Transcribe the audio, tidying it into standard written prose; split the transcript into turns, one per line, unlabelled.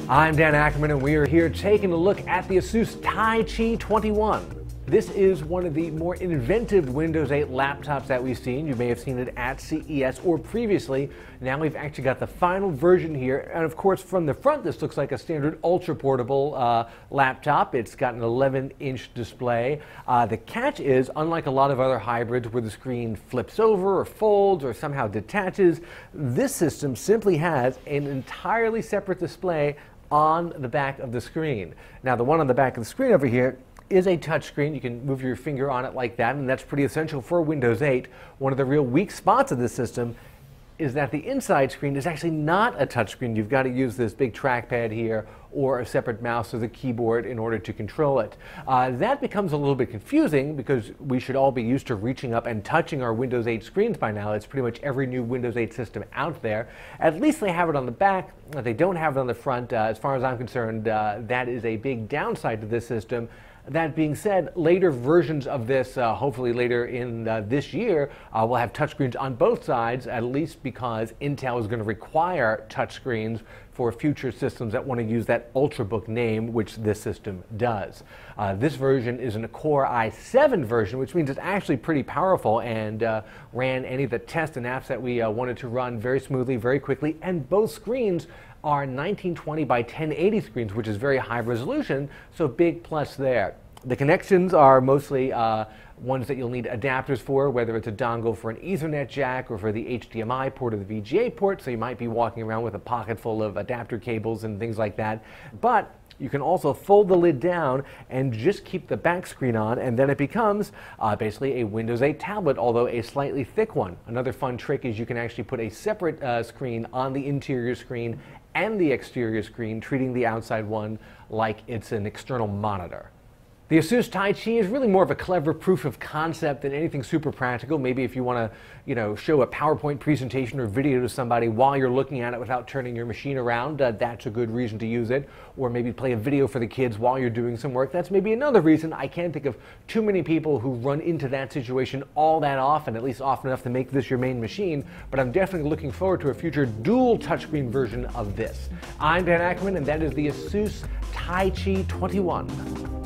I'm Dan Ackerman, and we are here taking a look at the Asus Taichi 21. This is one of the more inventive Windows 8 laptops that we've seen. You may have seen it at CES or previously. Now we've actually got the final version here. And of course, from the front, this looks like a standard ultra-portable laptop. It's got an 11-inch display. The catch is, unlike a lot of other hybrids where the screen flips over or folds or somehow detaches, this system simply has an entirely separate display on the back of the screen. Now, the one on the back of the screen over here is a touchscreen. You can move your finger on it like that, and that's pretty essential for Windows 8. One of the real weak spots of this system is that the inside screen is actually not a touchscreen. You've got to use this big trackpad here or a separate mouse or the keyboard in order to control it. That becomes a little bit confusing because we should all be used to reaching up and touching our Windows 8 screens by now. It's pretty much every new Windows 8 system out there. At least they have it on the back. They don't have it on the front. As far as I'm concerned, that is a big downside to this system. That being said, later versions of this, hopefully later in this year, will have touchscreens on both sides, at least because Intel is going to require touchscreens for future systems that want to use that Ultrabook name, which this system does. This version is a Core i7 version, which means it's actually pretty powerful and ran any of the tests and apps that we wanted to run very smoothly, very quickly, and both screens are 1920 by 1080 screens, which is very high resolution, so big plus there. The connections are mostly ones that you'll need adapters for, whether it's a dongle for an Ethernet jack or for the HDMI port or the VGA port, so you might be walking around with a pocket full of adapter cables and things like that. But you can also fold the lid down and just keep the back screen on, and then it becomes basically a Windows 8 tablet, although a slightly thick one. Another fun trick is you can actually put a separate screen on the interior screen and the exterior screen, treating the outside one like it's an external monitor. The Asus Taichi is really more of a clever proof of concept than anything super practical. Maybe if you want to, show a PowerPoint presentation or video to somebody while you're looking at it without turning your machine around, that's a good reason to use it. Or maybe play a video for the kids while you're doing some work. That's maybe another reason. I can't think of too many people who run into that situation all that often, at least often enough to make this your main machine. But I'm definitely looking forward to a future dual touchscreen version of this. I'm Dan Ackerman, and that is the Asus Taichi 21.